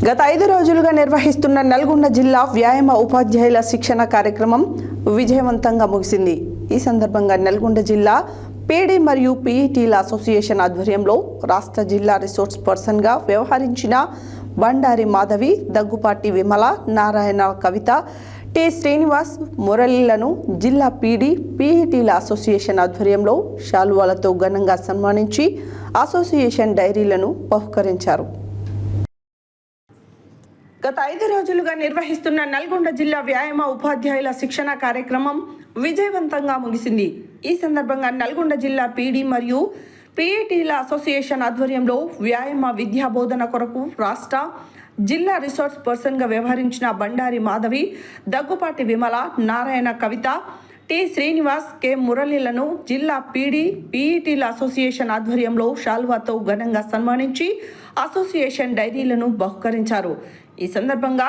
గత 5 రోజులుగా నిర్వహిస్తున్న నల్గొండ జిల్లా వ్యాయామ ఉపాధ్యాయుల శిక్షణ కార్యక్రమం విజయవంతంగా ముగిసింది. ఈ సందర్భంగా నల్గొండ జిల్లా పీడీ మరియు పీఈటీల అసోసియేషన్ ఆధ్వర్యంలో రాష్ట్ర జిల్లా రిసోర్స్ పర్సన్గా వ్యవహరించిన బండారి మాధవి, దగ్గుపాటి విమల, నారాయణ కవిత, టి శ్రీనివాస్, మురళీలను జిల్లా పీడీ పీఈటీల అసోసియేషన్ ఆధ్వర్యంలో శాలువాలతో ఘనంగా సన్మానించి అసోసియేషన్ డైరీలను బహుకరించారు. గత 5 రోజులుగా నిర్వహిస్తున్న నల్గొండ జిల్లా వ్యాయామ ఉపాధ్యాయుల శిక్షణ కార్యక్రమం విజయవంతంగా ముగిసింది. ఈ సందర్భంగా నల్గొండ జిల్లా పీడీ మరియు పీఈటీల అసోసియేషన్ ఆధ్వర్యంలో వ్యాయామ విద్యా బోధన కొరకు రాష్ట్ర జిల్లా రిసోర్స్ పర్సన్గా వ్యవహరించిన బండారి మాధవి, దగ్గుపాటి విమల, నారాయణ కవిత, టి శ్రీనివాస్, కె మురళీలను జిల్లా పీడీ పీఈటీల అసోసియేషన్ ఆధ్వర్యంలో శాల్వాతో ఘనంగా సన్మానించి అసోసియేషన్ డైరీలను బహుకరించారు. ఈ సందర్భంగా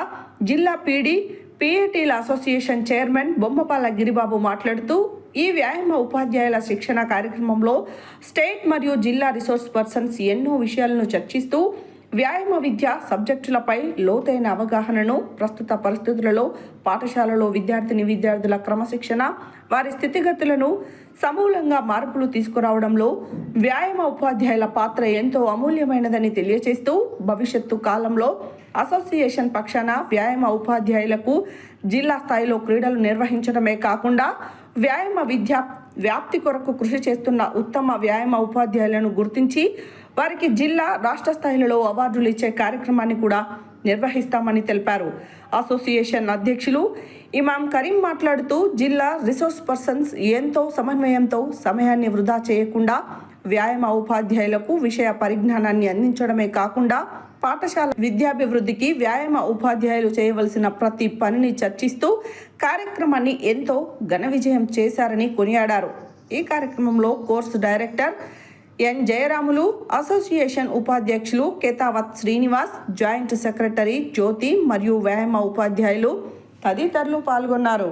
జిల్లా PD పీఈటీల association chairman Bommapala Giribabu మాట్లాడుతూ, ఈ వ్యాయామ ఉపాధ్యాయుల శిక్షణ కార్యక్రమంలో స్టేట్ మరియు జిల్లా రిసోర్స్ పర్సన్స్ ఎన్నో విషయాలను చర్చిస్తూ వ్యాయామ విద్య సబ్జెక్టులపై లోతైన అవగాహనను, ప్రస్తుత పరిస్థితులలో పాఠశాలలో విద్యార్థుల క్రమశిక్షణ, వారి స్థితిగతులను సమూలంగా మార్పులు తీసుకురావడంలో వ్యాయామ ఉపాధ్యాయుల పాత్ర ఎంతో అమూల్యమైనదని తెలియజేస్తూ, భవిష్యత్తు కాలంలో అసోసియేషన్ పక్షాన వ్యాయామ ఉపాధ్యాయులకు జిల్లా స్థాయిలో క్రీడలు నిర్వహించడమే కాకుండా వ్యాయామ విద్య వ్యాప్తి కొరకు కృషి చేస్తున్న ఉత్తమ వ్యాయామ ఉపాధ్యాయులను గుర్తించి వారికి జిల్లా, రాష్ట్ర స్థాయిలలో అవార్డులు ఇచ్చే కార్యక్రమాన్ని కూడా నిర్వహిస్తామని తెలిపారు. అసోసియేషన్ అధ్యక్షులు ఇమాం కరీం మాట్లాడుతూ, జిల్లా రిసోర్స్ పర్సన్స్ ఎంతో సమన్వయంతో సమయాన్ని వృధా చేయకుండా వ్యాయామ ఉపాధ్యాయులకు విషయ పరిజ్ఞానాన్ని అందించడమే కాకుండా పాఠశాల విద్యాభివృద్ధికి వ్యాయామ ఉపాధ్యాయులు చేయవలసిన ప్రతి పనిని చర్చిస్తూ కార్యక్రమాన్ని ఎంతో ఘన విజయం చేశారని కొనియాడారు. ఈ కార్యక్రమంలో course director N Jayaramulu, association ఉపాధ్యక్షులు కేతావత్ శ్రీనివాస్, జాయింట్ సెక్రటరీ జ్యోతి మరియు వ్యాయామ ఉపాధ్యాయులు తదితరులు పాల్గొన్నారు.